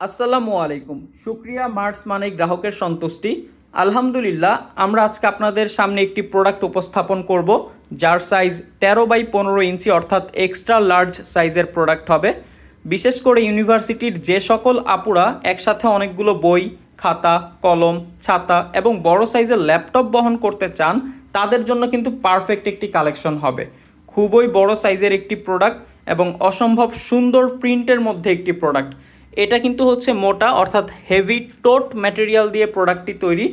আসসালামু আলাইকুম। শুক্রিয়া মার্টস মানে গ্রাহকের সন্তুষ্টি। আলহামদুলিল্লাহ, আমরা আজকে আপনাদের সামনে একটি প্রোডাক্ট উপস্থাপন করব যার সাইজ 13x15 ইঞ্চি অর্থাৎ এক্সট্রা লার্জ সাইজের প্রোডাক্ট হবে। বিশেষ করে ইউনিভার্সিটির যে সকল আপুরা একসাথে অনেকগুলো বই, খাতা, কলম, ছাতা এবং বড় সাইজের ল্যাপটপ বহন করতে চান, তাদের জন্য কিন্তু পারফেক্ট একটি কালেকশন হবে। খুবই বড় সাইজের একটি প্রোডাক্ট এবং অসম্ভব সুন্দর প্রিন্টের মধ্যে একটি প্রোডাক্ট। এটা কিন্তু হচ্ছে মোটা অর্থাৎ হেভি টোট ম্যাটেরিয়াল দিয়ে প্রোডাক্টটি তৈরি।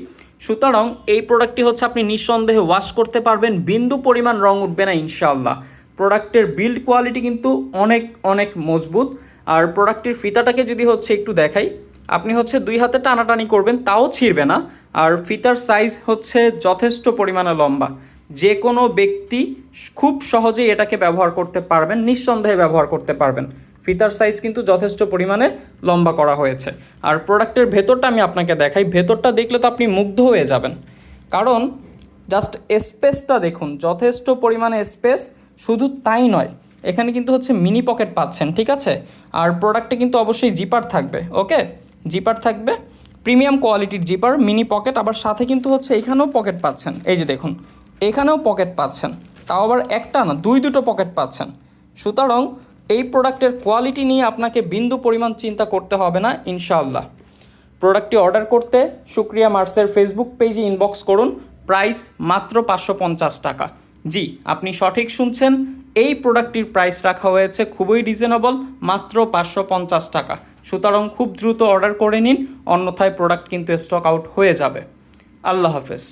সুতরাং এই প্রোডাক্টটি হচ্ছে আপনি নিঃসন্দেহে ওয়াশ করতে পারবেন, বিন্দু পরিমাণ রং উঠবে না ইনশাআল্লাহ। প্রোডাক্টের বিল্ড কোয়ালিটি কিন্তু অনেক অনেক মজবুত। আর প্রোডাক্টের ফিতাটাকে যদি হচ্ছে একটু দেখাই, আপনি হচ্ছে দুই হাতে টানাটানি করবেন তাও ছিঁড়বে না। আর ফিতার সাইজ হচ্ছে যথেষ্ট পরিমাণে লম্বা, যে কোনো ব্যক্তি খুব সহজেই এটাকে ব্যবহার করতে পারবেন, নিঃসন্দেহে ব্যবহার করতে পারবেন। ফিতার সাইজ কিন্তু যথেষ্ট পরিমাণে লম্বা করা হয়েছে। আর প্রোডাক্টের ভেতরটা আমি আপনাকে দেখাই, ভেতরটা দেখলে তো আপনি মুগ্ধ হয়ে যাবেন, কারণ জাস্ট স্পেসটা দেখুন, যথেষ্ট পরিমাণে স্পেস। শুধু তাই নয়, এখানে কিন্তু হচ্ছে মিনি পকেট পাচ্ছেন, ঠিক আছে। আর প্রোডাক্টে কিন্তু অবশ্যই জিপার থাকবে, ওকে, জিপার থাকবে, প্রিমিয়াম কোয়ালিটির জিপার, মিনি পকেট। আবার সাথে কিন্তু হচ্ছে এখানেও পকেট পাচ্ছেন, এই যে দেখুন, এখানেও পকেট পাচ্ছেন, তাও আবার একটা না দুটো পকেট পাচ্ছেন। সুতরাং এই প্রোডাক্টের কোয়ালিটি নিয়ে আপনাকে বিন্দু পরিমাণ চিন্তা করতে হবে না ইনশাআল্লাহ। প্রোডাক্টটি অর্ডার করতে শুক্রিয়া মার্টসের ফেসবুক পেজে ইনবক্স করুন। প্রাইস মাত্র 550 টাকা। জি, আপনি সঠিক শুনছেন, এই প্রোডাক্টটির প্রাইস রাখা হয়েছে খুবই রিজনেবল, মাত্র 550 টাকা। সুতরাং খুব দ্রুত অর্ডার করে নিন, অন্যথায় প্রোডাক্ট কিন্তু স্টক আউট হয়ে যাবে। আল্লাহ হাফেজ।